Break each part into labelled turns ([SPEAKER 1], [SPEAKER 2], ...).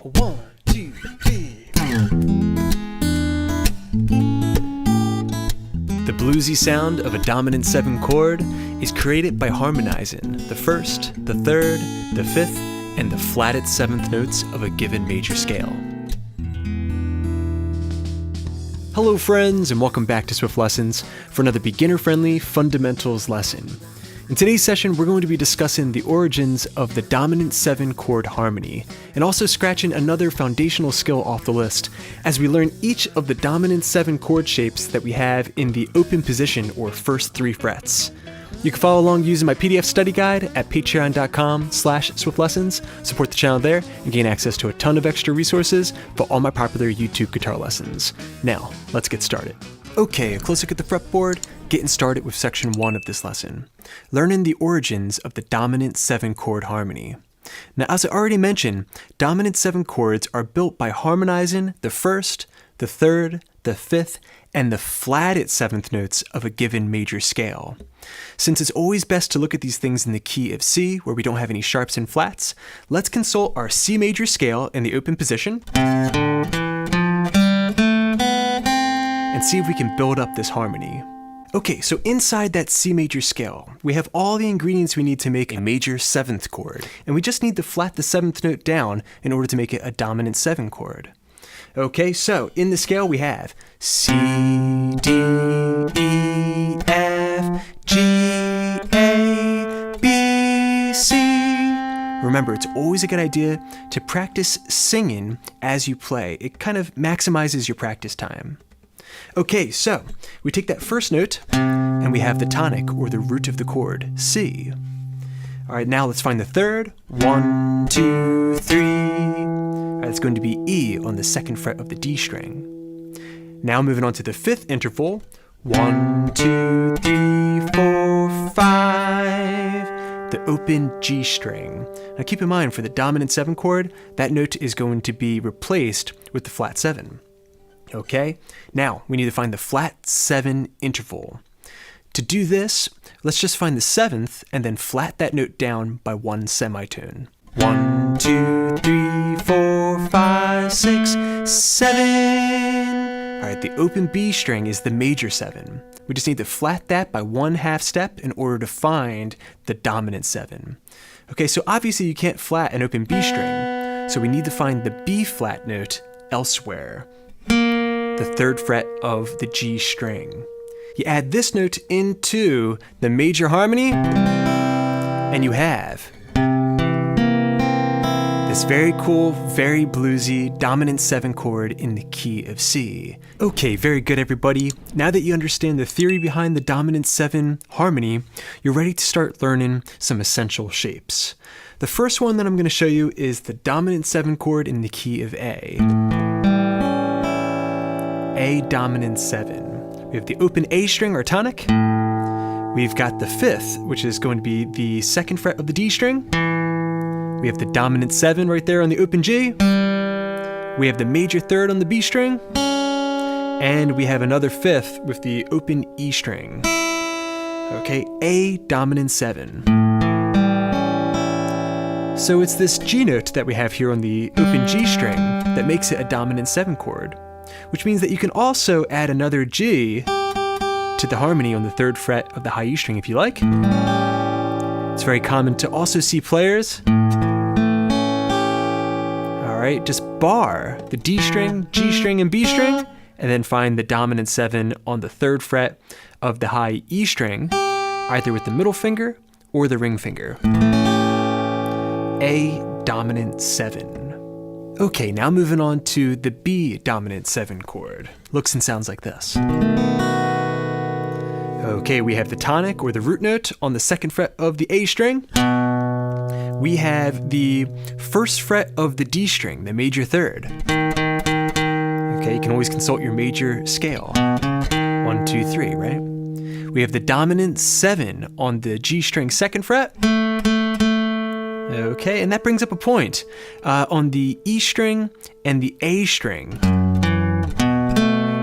[SPEAKER 1] 1, 2, 3. The bluesy sound of a dominant 7 chord is created by harmonizing the first, the third, the fifth, and the flatted 7th notes of a given major scale. Hello friends, and welcome back to Swiftlessons for another beginner-friendly fundamentals lesson. In today's session, we're going to be discussing the origins of the dominant 7 chord harmony, and also scratching another foundational skill off the list as we learn each of the dominant 7 chord shapes that we have in the open position or first 3 frets. You can follow along using my PDF study guide at patreon.com/swiftlessons, support the channel there, and gain access to a ton of extra resources for all my popular YouTube guitar lessons. Now, let's get started. Okay, a close look at the fretboard, getting started with section 1 of this lesson, learning the origins of the dominant 7 chord harmony. Now, as I already mentioned, dominant 7 chords are built by harmonizing the first, the third, the fifth, and the flatted 7th notes of a given major scale. Since it's always best to look at these things in the key of C, where we don't have any sharps and flats, let's consult our C major scale in the open position and see if we can build up this harmony. Okay, so inside that C major scale, we have all the ingredients we need to make a major 7th chord, and we just need to flat the 7th note down in order to make it a dominant 7 chord. Okay, so in the scale we have C, D, E, F, G, A, B, C. Remember, it's always a good idea to practice singing as you play. It kind of maximizes your practice time. Okay, so we take that first note and we have the tonic or the root of the chord, C. All right, now let's find the third. 1, 2, 3. All right, it's going to be E on the 2nd fret of the D string. Now moving on to the 5th interval. 1, 2, 3, 4, 5. The open G string. Now keep in mind, for the dominant 7 chord, that note is going to be replaced with the flat 7. Okay, now we need to find the flat 7 interval. To do this, let's just find the 7th and then flat that note down by 1 semitone. 1, 2, 3, 4, 5, 6, 7. All right, the open B string is the major 7. We just need to flat that by 1/2 step in order to find the dominant 7. Okay, so obviously you can't flat an open B string, so we need to find the B flat note elsewhere, the 3rd fret of the G string. You add this note into the major harmony, and you have this very cool, very bluesy, dominant 7 chord in the key of C. Okay, very good everybody. Now that you understand the theory behind the dominant 7 harmony, you're ready to start learning some essential shapes. The first one that I'm going to show you is the dominant 7 chord in the key of A. A dominant 7. We have the open A string or tonic. We've got the 5th, which is going to be the 2nd fret of the D string. We have the dominant 7 right there on the open G. We have the major 3rd on the B string. And we have another 5th with the open E string. Okay, A dominant 7. So it's this G note that we have here on the open G string that makes it a dominant 7 chord, which means that you can also add another G to the harmony on the 3rd fret of the high E string if you like. It's very common to also see players, all right, just bar the D string, G string, and B string, and then find the dominant 7 on the 3rd fret of the high E string, either with the middle finger or the ring finger. A dominant 7. Okay, now moving on to the B dominant 7 chord. Looks and sounds like this. Okay, we have the tonic or the root note on the 2nd fret of the A string. We have the 1st fret of the D string, the major 3rd. Okay, you can always consult your major scale. 1, 2, 3, right? We have the dominant 7 on the G string 2nd fret. Okay, and that brings up a point on the E string and the A string.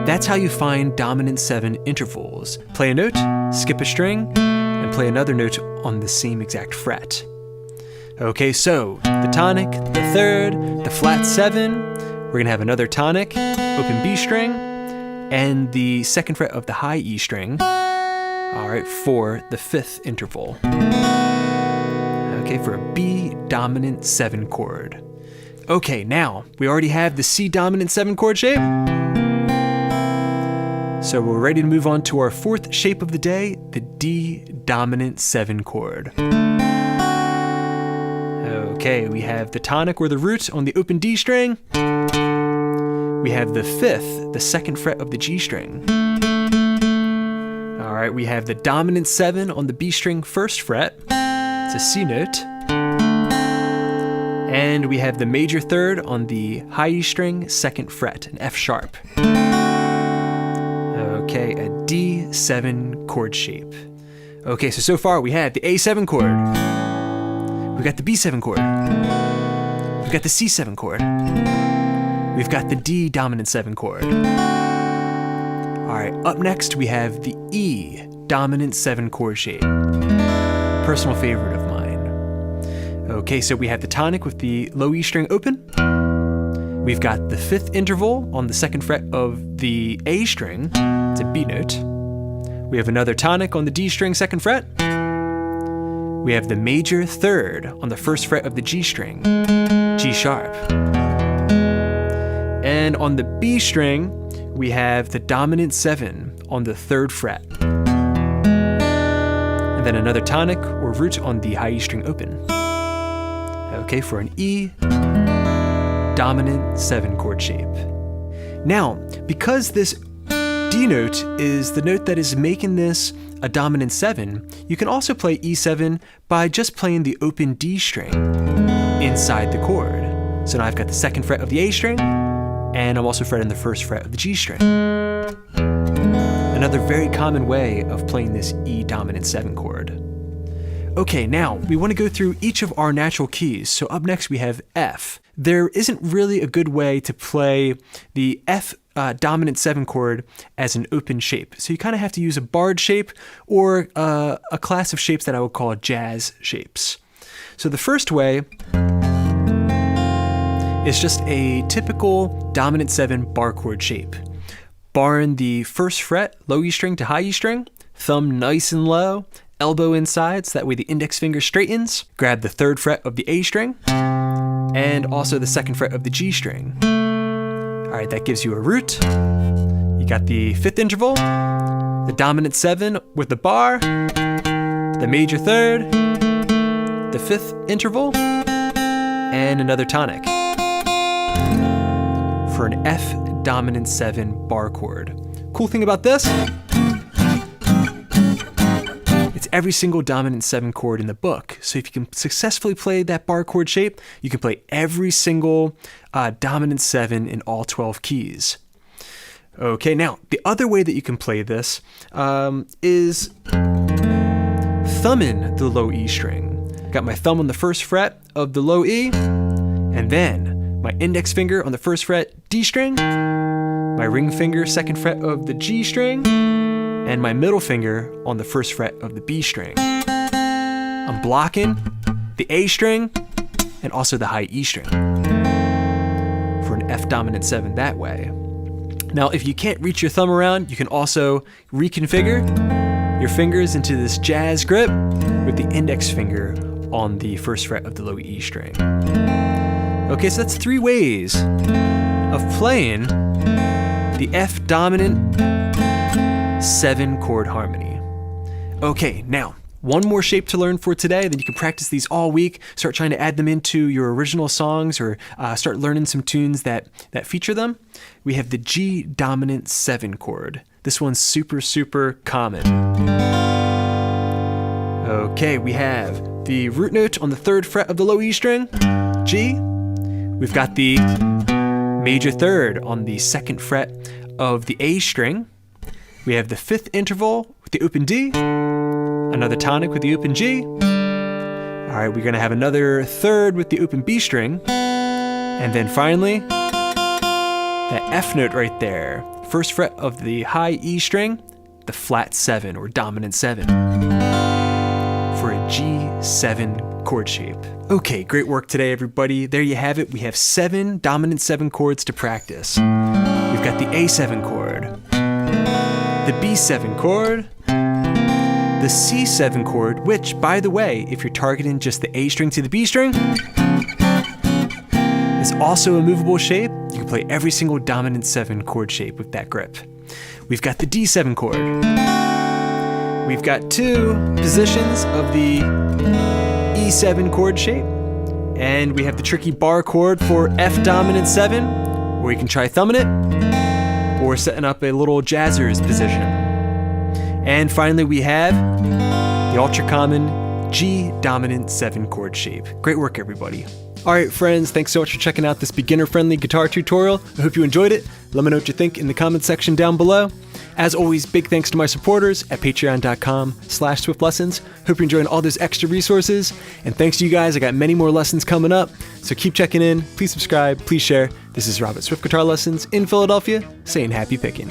[SPEAKER 1] That's how you find dominant 7 intervals. Play a note, skip a string, and play another note on the same exact fret. Okay, so the tonic, the third, the flat 7. We're going to have another tonic, open B string, and the second fret of the high E string. All right, for the 5th interval. Okay, for a B dominant 7 chord. Okay, now we already have the C dominant 7 chord shape. So we're ready to move on to our 4th shape of the day, the D dominant 7 chord. Okay, we have the tonic or the root on the open D string. We have the 5th, the 2nd fret of the G string. All right, we have the dominant 7 on the B string 1st fret. It's a C note. And we have the major 3rd on the high E string 2nd fret, an F sharp. Okay, a D7 chord shape. Okay, so far we have the A7 chord. We've got the B7 chord. We've got the C7 chord. We've got the D dominant 7 chord. All right, up next we have the E dominant 7 chord shape. Personal favorite of mine. Okay, so we have the tonic with the low E string open. We've got the 5th interval on the 2nd fret of the A string. It's a B note. We have another tonic on the D string 2nd fret. We have the major 3rd on the 1st fret of the G string, G sharp. And on the B string, we have the dominant 7 on the 3rd fret. And then another tonic or root on the high E string open. Okay, for an E dominant 7 chord shape. Now, because this D note is the note that is making this a dominant 7, you can also play E7 by just playing the open D string inside the chord. So now I've got the 2nd fret of the A string, and I'm also fretting the 1st fret of the G string. Another very common way of playing this E dominant 7 chord. Okay, now we want to go through each of our natural keys. So up next we have F. There isn't really a good way to play the F dominant 7 chord as an open shape. So you kind of have to use a barred shape or a class of shapes that I would call jazz shapes. So the first way is just a typical dominant 7 bar chord shape. Barring the 1st fret, low E string to high E string, thumb nice and low, elbow inside so that way the index finger straightens, grab the 3rd fret of the A string, and also the 2nd fret of the G string. All right, that gives you a root. You got the 5th interval, the dominant 7 with the bar, the major 3rd, the 5th interval, and another tonic for an F dominant 7 bar chord. Cool thing about this, it's every single dominant 7 chord in the book. So if you can successfully play that bar chord shape, you can play every single dominant 7 in all 12 keys. Okay, now the other way that you can play this is thumbing the low E string. Got my thumb on the 1st fret of the low E, and then my index finger on the 1st fret D string, my ring finger 2nd fret of the G string, and my middle finger on the 1st fret of the B string. I'm blocking the A string and also the high E string for an F dominant 7 that way. Now, if you can't reach your thumb around, you can also reconfigure your fingers into this jazz grip with the index finger on the 1st fret of the low E string. Okay, so that's 3 ways of playing the F dominant 7 chord harmony. Okay, now one more shape to learn for today, then you can practice these all week, start trying to add them into your original songs or start learning some tunes that feature them. We have the G dominant 7 chord. This one's super, super common. Okay, we have the root note on the 3rd fret of the low E string, G. We've got the major 3rd on the 2nd fret of the A string. We have the 5th interval with the open D, another tonic with the open G. All right, we're gonna have another 3rd with the open B string, and then finally, that F note right there, 1st fret of the high E string, the flat 7 or dominant 7 for a G7 chord shape. Okay, great work today, everybody. There you have it. We have 7 dominant 7 chords to practice. We've got the A7 chord, the B7 chord, the C7 chord, which, by the way, if you're targeting just the A string to the B string, is also a movable shape. You can play every single dominant 7 chord shape with that grip. We've got the D7 chord. We've got 2 positions of the E7 chord shape. And we have the tricky bar chord for F dominant 7, where you can try thumbing it, or setting up a little jazzers position. And finally, we have the ultra common G dominant 7 chord shape. Great work, everybody. Alright friends, thanks so much for checking out this beginner-friendly guitar tutorial. I hope you enjoyed it. Let me know what you think in the comment section down below. As always, big thanks to my supporters at patreon.com/swiftlessons. Hope you're enjoying all those extra resources. And thanks to you guys, I got many more lessons coming up. So keep checking in, please subscribe, please share. This is Rob at Swift Guitar Lessons in Philadelphia, saying happy picking.